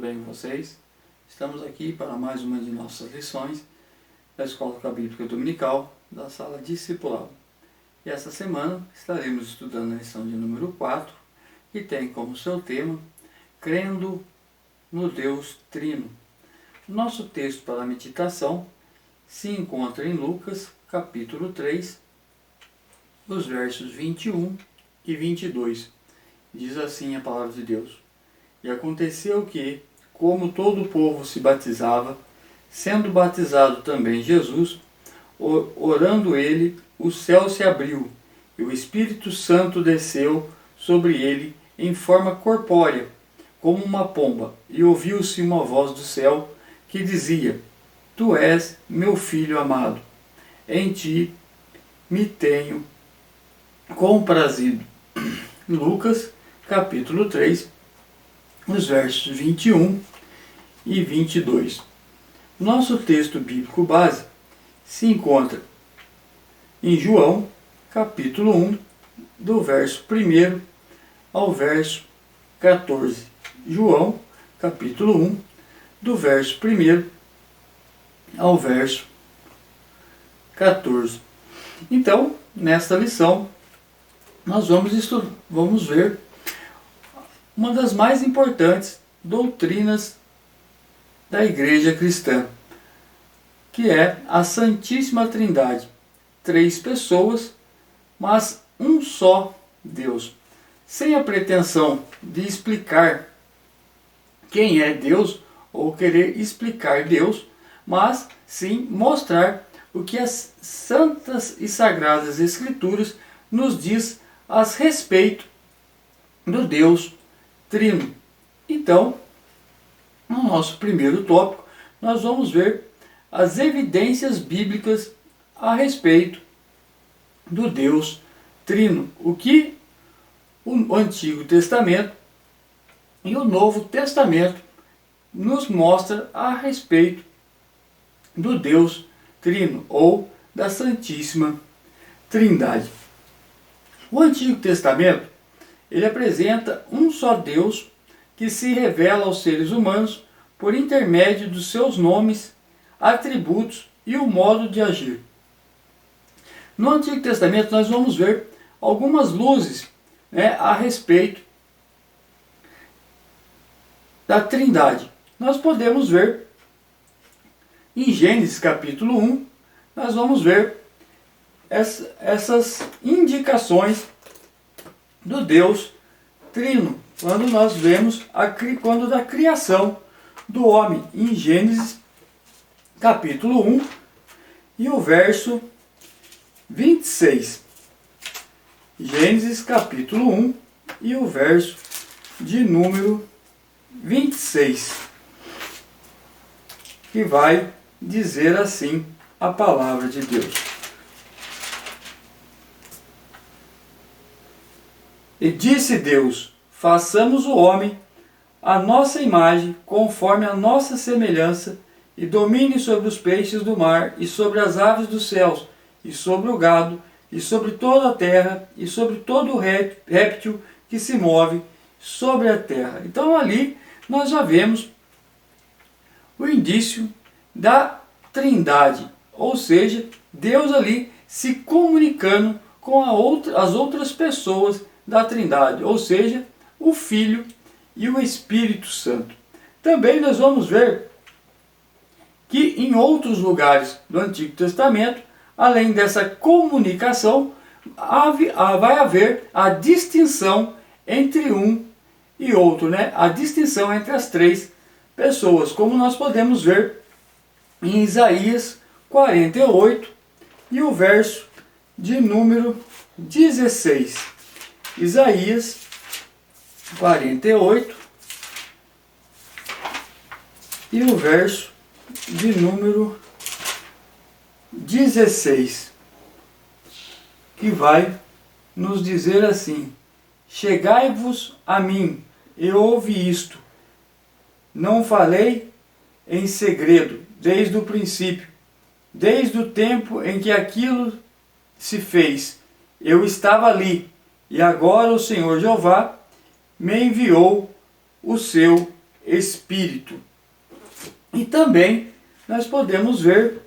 bem com vocês? Estamos aqui para mais uma de nossas lições da Escola Bíblica Dominical da Sala Discipulado. E essa semana estaremos estudando a lição de número 4, que tem como seu tema Crendo no Deus Trino. Nosso texto para a meditação se encontra em Lucas, capítulo 3, os versos 21 e 22. Diz assim a palavra de Deus: E aconteceu que, como todo o povo se batizava, sendo batizado também Jesus, orando ele, o céu se abriu, e o Espírito Santo desceu sobre ele em forma corpórea, como uma pomba, e ouviu-se uma voz do céu que dizia: Tu és meu filho amado, em ti me tenho comprazido. Lucas, capítulo 3, os versos 21 e 22. Nosso texto bíblico base se encontra em João, capítulo 1, do verso 1 ao verso 14. João, capítulo 1, do verso 1 ao verso 14. Então, nesta lição, nós vamos ver uma das mais importantes doutrinas da Igreja Cristã, que é a Santíssima Trindade. 3 pessoas, mas um só Deus. Sem a pretensão de explicar quem é Deus ou querer explicar Deus, mas sim mostrar o que as santas e sagradas Escrituras nos diz a respeito do Deus Trino. Então, no nosso primeiro tópico, nós vamos ver as evidências bíblicas a respeito do Deus Trino. O que o Antigo Testamento e o Novo Testamento nos mostra a respeito do Deus Trino ou da Santíssima Trindade. O Antigo Testamento ele apresenta um só Deus que se revela aos seres humanos por intermédio dos seus nomes, atributos e o modo de agir. No Antigo Testamento nós vamos ver algumas luzes a respeito da Trindade. Nós podemos ver em Gênesis capítulo 1, nós vamos ver essas indicações do Deus Trino, quando nós vemos quando da criação do homem, em Gênesis capítulo 1 e o verso 26. Gênesis capítulo 1 e o verso de número 26, que vai dizer assim a palavra de Deus. E disse Deus: façamos o homem à nossa imagem, conforme a nossa semelhança, e domine sobre os peixes do mar, e sobre as aves dos céus, e sobre o gado, e sobre toda a terra, e sobre todo o réptil que se move sobre a terra. Então ali nós já vemos o indício da Trindade, ou seja, Deus ali se comunicando com as outras pessoas da Trindade, ou seja, o Filho e o Espírito Santo. Também nós vamos ver que em outros lugares do Antigo Testamento, além dessa comunicação, vai haver a distinção entre um e outro, a distinção entre as 3 pessoas, como nós podemos ver em Isaías 48 e o verso de número 16. Isaías 48 e o verso de número 16, que vai nos dizer assim: Chegai-vos a mim e ouve isto. Não falei em segredo desde o princípio, desde o tempo em que aquilo se fez. Eu estava ali, e agora o Senhor Jeová me enviou o seu Espírito. E também nós podemos ver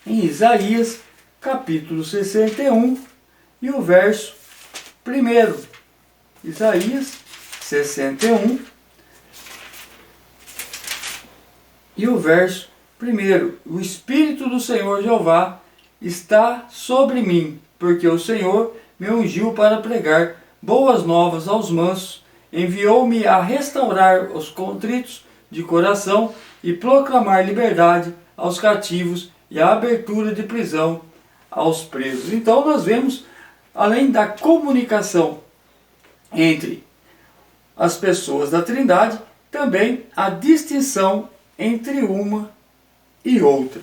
em Isaías capítulo 61 e o verso 1. Isaías 61 e o verso 1. O Espírito do Senhor Jeová está sobre mim, porque o Senhor me ungiu para pregar boas novas aos mansos, enviou-me a restaurar os contritos de coração e proclamar liberdade aos cativos e a abertura de prisão aos presos. Então nós vemos, além da comunicação entre as pessoas da Trindade, também a distinção entre uma e outra.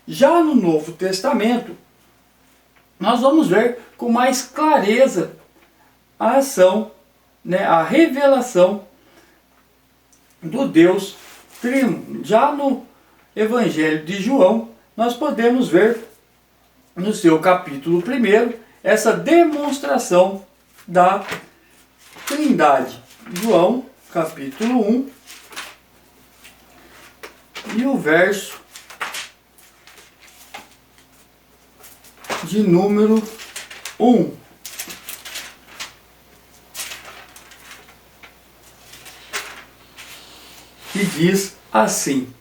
Já no Novo Testamento, nós vamos ver com mais clareza a ação, a revelação do Deus Trino. Já no Evangelho de João, nós podemos ver no seu capítulo 1 essa demonstração da Trindade. João capítulo 1 e o verso de número 1. Que diz assim: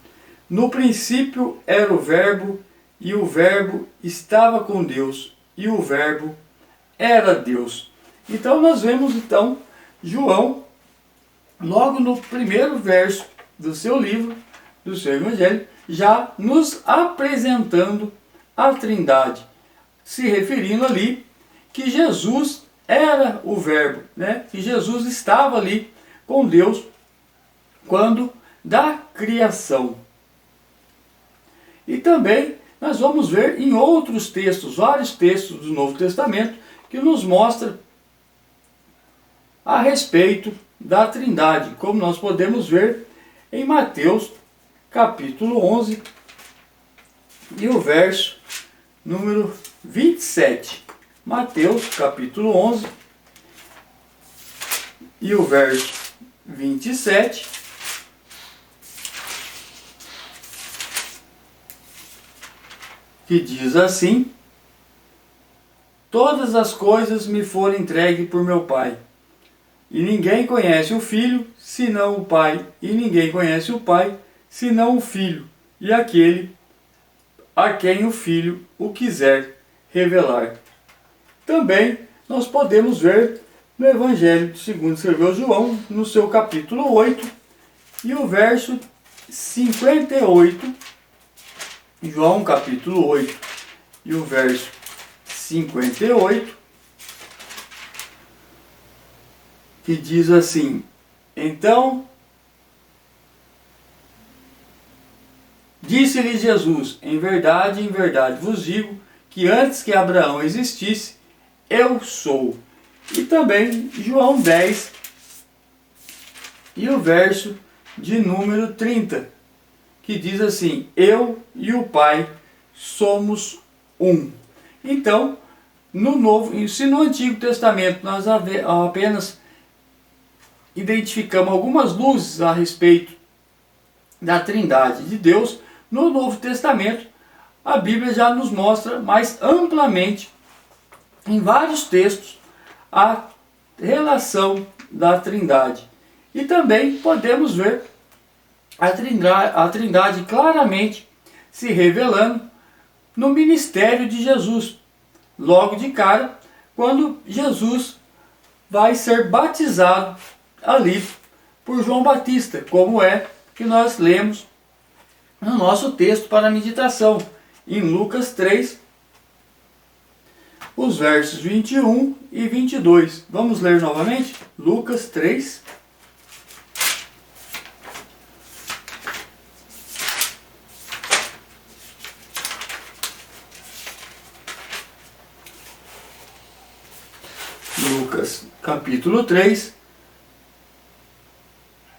no princípio era o Verbo, e o Verbo estava com Deus, e o Verbo era Deus. Então nós vemos João, logo no primeiro verso do seu livro, do seu Evangelho, já nos apresentando a Trindade, se referindo ali que Jesus era o Verbo, que Jesus estava ali com Deus quando da criação. E também nós vamos ver em outros textos, vários textos do Novo Testamento, que nos mostram a respeito da Trindade, como nós podemos ver em Mateus capítulo 11 e o verso número 27. Mateus capítulo 11 e o verso 27. Que diz assim: todas as coisas me foram entregues por meu Pai, e ninguém conhece o Filho, senão o Pai, e ninguém conhece o Pai, senão o Filho, e aquele a quem o Filho o quiser revelar. Também nós podemos ver no Evangelho segundo escreveu João, no seu capítulo 8, e o verso 58, João capítulo 8 e o verso 58, que diz assim: então disse-lhe Jesus, em verdade vos digo, que antes que Abraão existisse, eu sou. E também João 10 e o verso de número 30, que diz assim: eu e o Pai somos um. Então, se no Antigo Testamento nós apenas identificamos algumas luzes a respeito da Trindade de Deus, no Novo Testamento a Bíblia já nos mostra mais amplamente, em vários textos, a relação da Trindade. E também podemos ver a Trindade claramente se revelando no ministério de Jesus. Logo de cara, quando Jesus vai ser batizado ali por João Batista, como é que nós lemos no nosso texto para a meditação, em Lucas 3, os versos 21 e 22. Vamos ler novamente? Lucas 3. Lucas capítulo 3,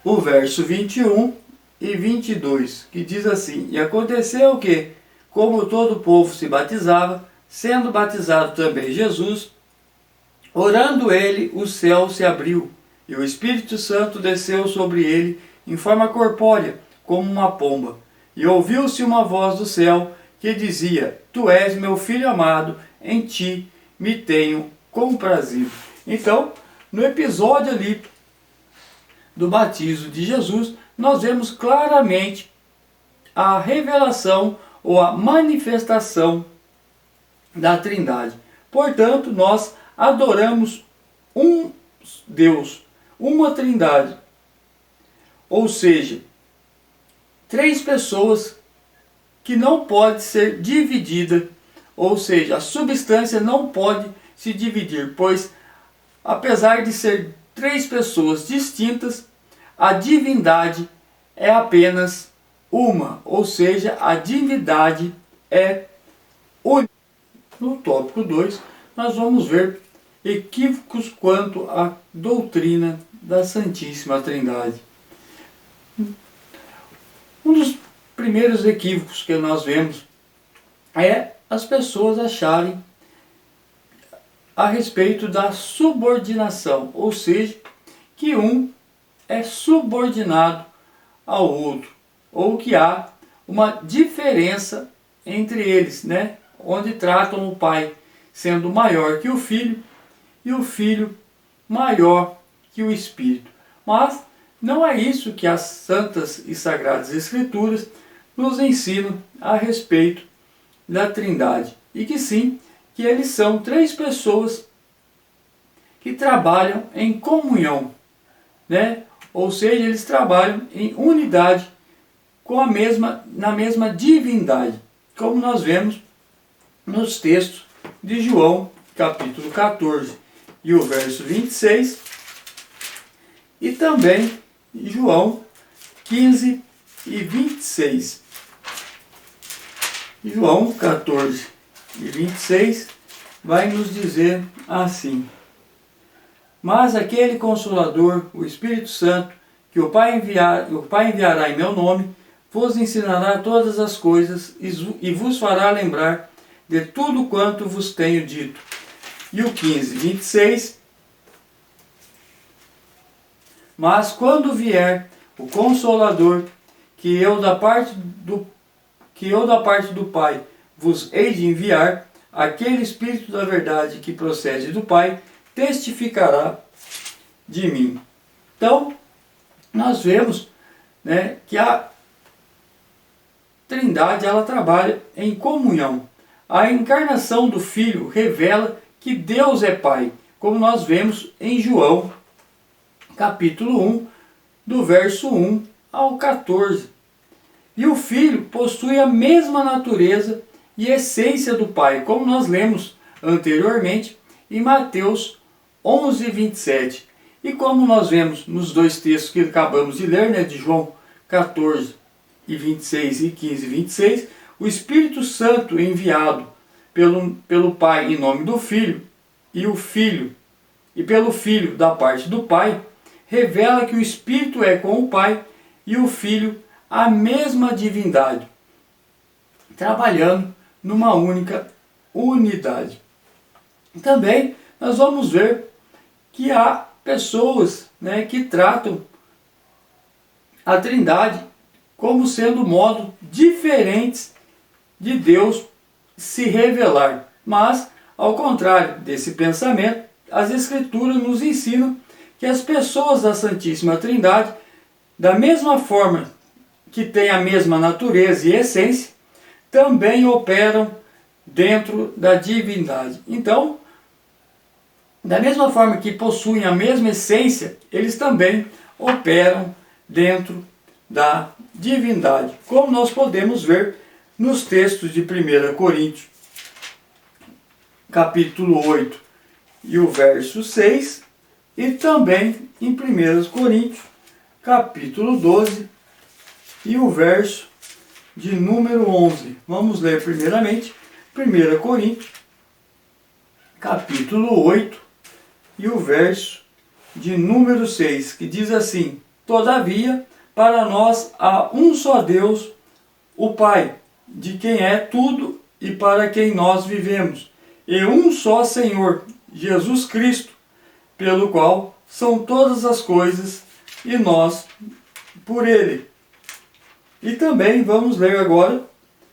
o verso 21 e 22, que diz assim: e aconteceu que, como todo o povo se batizava, sendo batizado também Jesus, orando ele, o céu se abriu, e o Espírito Santo desceu sobre ele em forma corpórea, como uma pomba. E ouviu-se uma voz do céu que dizia: Tu és meu filho amado, em ti me tenho comprazido. Então, no episódio ali do batismo de Jesus, nós vemos claramente a revelação ou a manifestação da Trindade. Portanto, nós adoramos um Deus, uma Trindade. Ou seja, três pessoas que não pode ser dividida, ou seja, a substância não pode se dividir, pois apesar de ser três pessoas distintas, a divindade é apenas uma, ou seja, a divindade é única. No tópico 2, nós vamos ver equívocos quanto à doutrina da Santíssima Trindade. Um dos primeiros equívocos que nós vemos é as pessoas acharem a respeito da subordinação, ou seja, que um é subordinado ao outro, ou que há uma diferença entre eles, né? Onde tratam o pai sendo maior que o filho e o filho maior que o Espírito. Mas não é isso que as santas e sagradas escrituras nos ensinam a respeito da Trindade. E que sim, que eles são três pessoas que trabalham em comunhão, né? Ou seja, eles trabalham em unidade com na mesma divindade, como nós vemos nos textos de João, capítulo 14 e o verso 26, e também João 15 e 26. João 14 e 26 vai nos dizer assim: Mas aquele Consolador, o Espírito Santo, que o Pai enviará em meu nome, vos ensinará todas as coisas e vos fará lembrar de tudo quanto vos tenho dito. E o 15, 26. Mas quando vier o Consolador, que eu da parte do Pai vos hei de enviar, aquele Espírito da verdade que procede do Pai, testificará de mim. Então, nós vemos, né, que a Trindade ela trabalha em comunhão. A encarnação do Filho revela que Deus é Pai, como nós vemos em João, capítulo 1, do verso 1 ao 14. E o Filho possui a mesma natureza e essência do Pai, como nós lemos anteriormente em Mateus 11, 27. E como nós vemos nos dois textos que acabamos de ler, né, de João 14 e 26 e 15 e 26, o Espírito Santo enviado pelo Pai em nome do Filho, e pelo Filho da parte do Pai, revela que o Espírito é com o Pai e o Filho a mesma divindade, trabalhando numa única unidade. Também nós vamos ver que há pessoas, né, que tratam a Trindade como sendo modos diferentes de Deus se revelar. Mas, ao contrário desse pensamento, as Escrituras nos ensinam que as pessoas da Santíssima Trindade, da mesma forma que têm a mesma natureza e essência, também operam dentro da divindade. Então, da mesma forma que possuem a mesma essência, eles também operam dentro da divindade, como nós podemos ver nos textos de 1 Coríntios, capítulo 8 e o verso 6, e também em 1 Coríntios, capítulo 12 e o verso de número 11. Vamos ler primeiramente 1 Coríntios, capítulo 8 e o verso de número 6, que diz assim: Todavia, para nós há um só Deus, o Pai, de quem é tudo e para quem nós vivemos, e um só Senhor, Jesus Cristo, pelo qual são todas as coisas e nós por Ele. E também vamos ler agora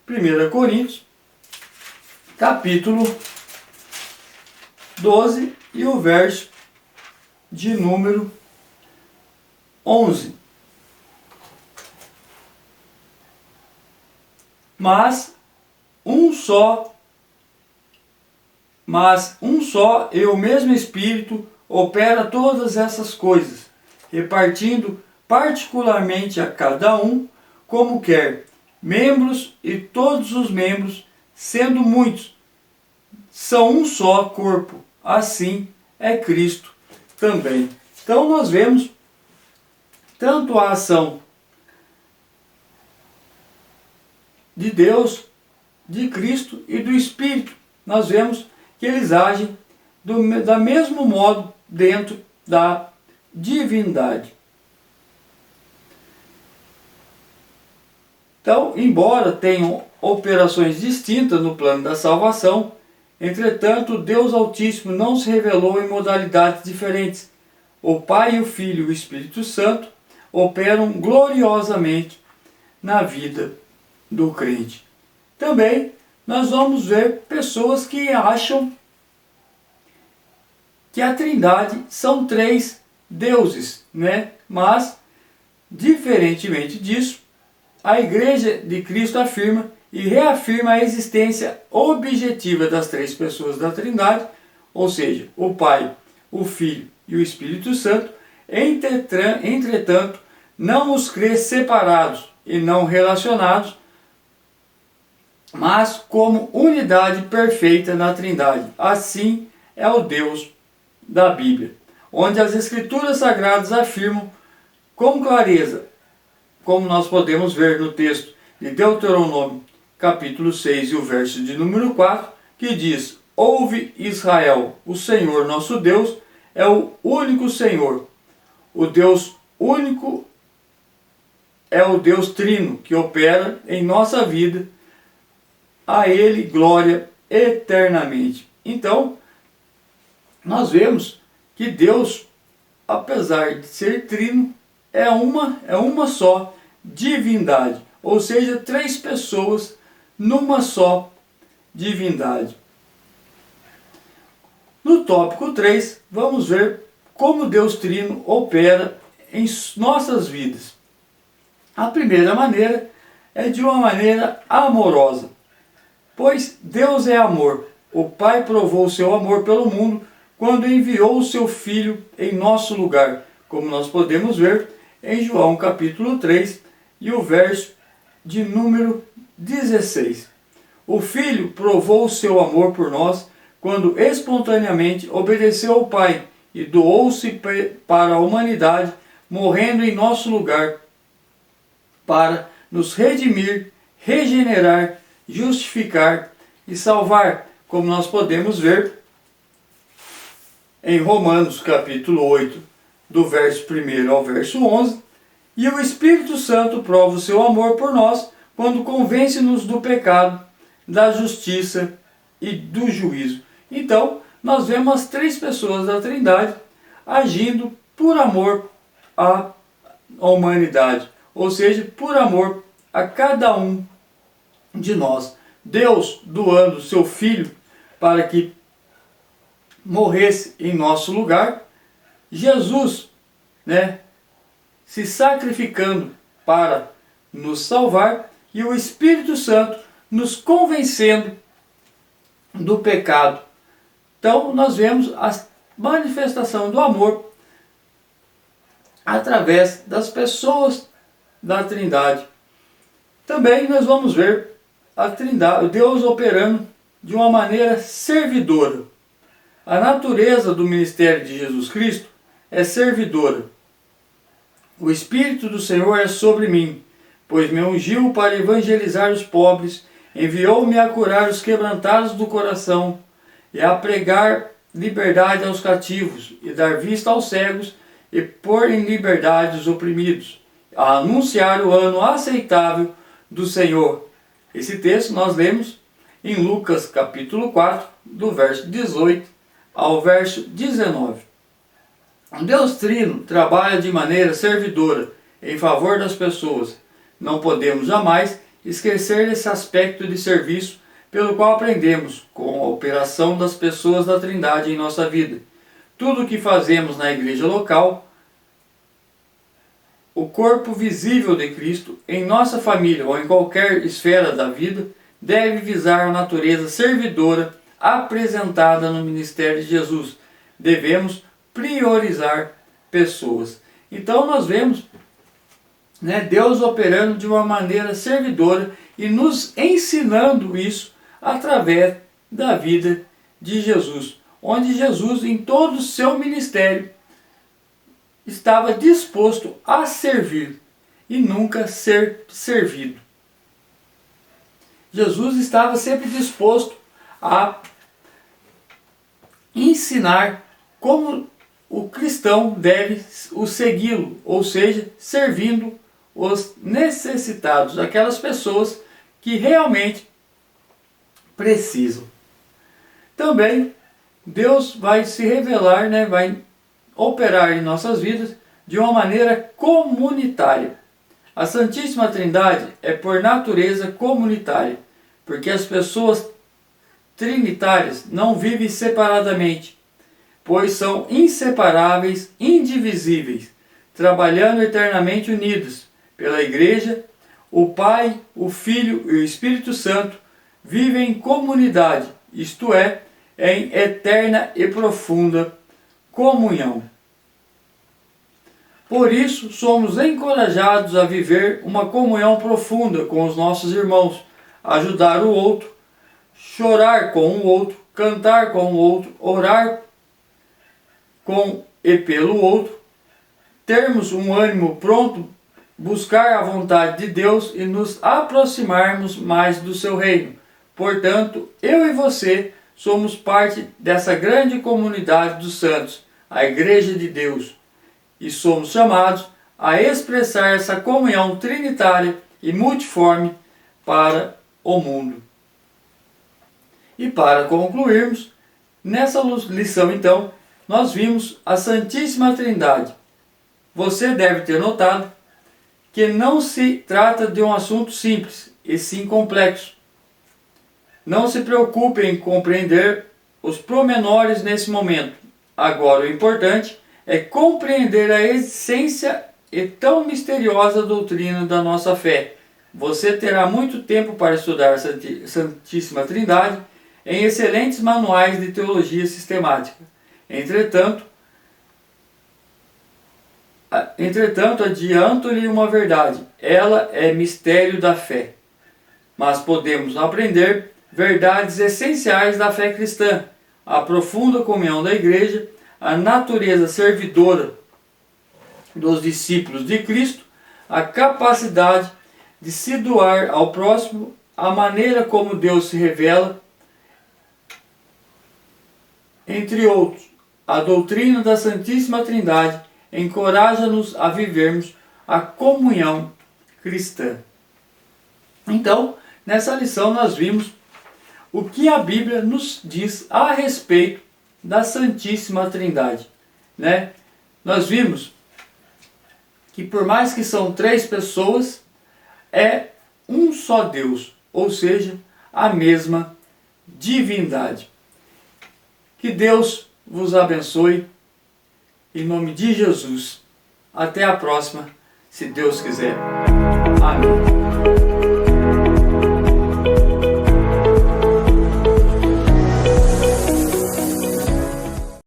1 Coríntios, capítulo 12 e o verso de número 11. Mas um só e o mesmo Espírito opera todas essas coisas, repartindo particularmente a cada um como quer, membros, e todos os membros, sendo muitos, são um só corpo. Assim é Cristo também. Então nós vemos tanto a ação de Deus, de Cristo e do Espírito. Nós vemos que eles agem do mesmo modo dentro da divindade. Então, embora tenham operações distintas no plano da salvação, entretanto, Deus Altíssimo não se revelou em modalidades diferentes. O Pai, o Filho e o Espírito Santo operam gloriosamente na vida do crente. Também nós vamos ver pessoas que acham que a Trindade são 3 deuses, né? Mas, diferentemente disso, a Igreja de Cristo afirma e reafirma a existência objetiva das 3 pessoas da Trindade, ou seja, o Pai, o Filho e o Espírito Santo. Entretanto, não os crê separados e não relacionados, mas como unidade perfeita na Trindade. Assim é o Deus da Bíblia, onde as Escrituras Sagradas afirmam com clareza, como nós podemos ver no texto de Deuteronômio, capítulo 6 e o verso de número 4, que diz: Ouve, Israel, o Senhor nosso Deus é o único Senhor. O Deus único é o Deus trino que opera em nossa vida. A Ele glória eternamente. Então, nós vemos que Deus, apesar de ser trino, é uma só divindade. Ou seja, 3 pessoas numa só divindade. No tópico 3, vamos ver como Deus Trino opera em nossas vidas. A primeira maneira é de uma maneira amorosa, pois Deus é amor. O Pai provou o seu amor pelo mundo quando enviou o seu Filho em nosso lugar, como nós podemos ver em João capítulo 3 e o verso de número 16. O Filho provou o seu amor por nós quando espontaneamente obedeceu ao Pai e doou-se para a humanidade, morrendo em nosso lugar, para nos redimir, regenerar, justificar e salvar, como nós podemos ver em Romanos capítulo 8, do verso 1 ao verso 11, e o Espírito Santo prova o seu amor por nós quando convence-nos do pecado, da justiça e do juízo. Então, nós vemos as 3 pessoas da Trindade agindo por amor à humanidade, ou seja, por amor a cada um de nós. Deus doando seu Filho para que morresse em nosso lugar, Jesus, se sacrificando para nos salvar, e o Espírito Santo nos convencendo do pecado. Então nós vemos a manifestação do amor através das pessoas da Trindade. Também nós vamos ver a Trindade, Deus operando de uma maneira servidora. A natureza do ministério de Jesus Cristo é servidora. O Espírito do Senhor é sobre mim, pois me ungiu para evangelizar os pobres, enviou-me a curar os quebrantados do coração, e a pregar liberdade aos cativos, e dar vista aos cegos, e pôr em liberdade os oprimidos, a anunciar o ano aceitável do Senhor. Esse texto nós lemos em Lucas capítulo 4, do verso 18 ao verso 19. O Deus Trino trabalha de maneira servidora em favor das pessoas. Não podemos jamais esquecer esse aspecto de serviço pelo qual aprendemos com a operação das pessoas da Trindade em nossa vida. Tudo o que fazemos na igreja local, o corpo visível de Cristo, em nossa família ou em qualquer esfera da vida, deve visar a natureza servidora apresentada no ministério de Jesus. Devemos priorizar pessoas. Então nós vemos, Deus operando de uma maneira servidora e nos ensinando isso através da vida de Jesus, onde Jesus, em todo o seu ministério, estava disposto a servir e nunca ser servido. Jesus estava sempre disposto a ensinar como o cristão deve o segui-lo, ou seja, servindo os necessitados, aquelas pessoas que realmente precisam. Também Deus vai se revelar, vai operar em nossas vidas de uma maneira comunitária. A Santíssima Trindade é por natureza comunitária, porque as pessoas trinitárias não vivem separadamente, pois são inseparáveis, indivisíveis, trabalhando eternamente unidos pela Igreja. O Pai, o Filho e o Espírito Santo vivem em comunidade, isto é, em eterna e profunda comunhão. Por isso, somos encorajados a viver uma comunhão profunda com os nossos irmãos, ajudar o outro, chorar com o outro, cantar com o outro, orar com e pelo outro, termos um ânimo pronto, buscar a vontade de Deus e nos aproximarmos mais do seu reino. Portanto, eu e você somos parte dessa grande comunidade dos santos, a Igreja de Deus, e somos chamados a expressar essa comunhão trinitária e multiforme para o mundo. E para concluirmos, nessa lição então, nós vimos a Santíssima Trindade. Você deve ter notado que não se trata de um assunto simples, e sim complexo. Não se preocupe em compreender os pormenores nesse momento. Agora o importante é compreender a essência e tão misteriosa doutrina da nossa fé. Você terá muito tempo para estudar a Santíssima Trindade em excelentes manuais de teologia sistemática. Entretanto, adianto-lhe uma verdade: ela é mistério da fé. Mas podemos aprender verdades essenciais da fé cristã, a profunda comunhão da Igreja, a natureza servidora dos discípulos de Cristo, a capacidade de se doar ao próximo, a maneira como Deus se revela, entre outros. A doutrina da Santíssima Trindade encoraja-nos a vivermos a comunhão cristã. Então, nessa lição nós vimos o que a Bíblia nos diz a respeito da Santíssima Trindade. Nós vimos que por mais que são três pessoas, é um só Deus, ou seja, a mesma divindade. Que Deus vos abençoe, em nome de Jesus. Até a próxima, se Deus quiser. Amém.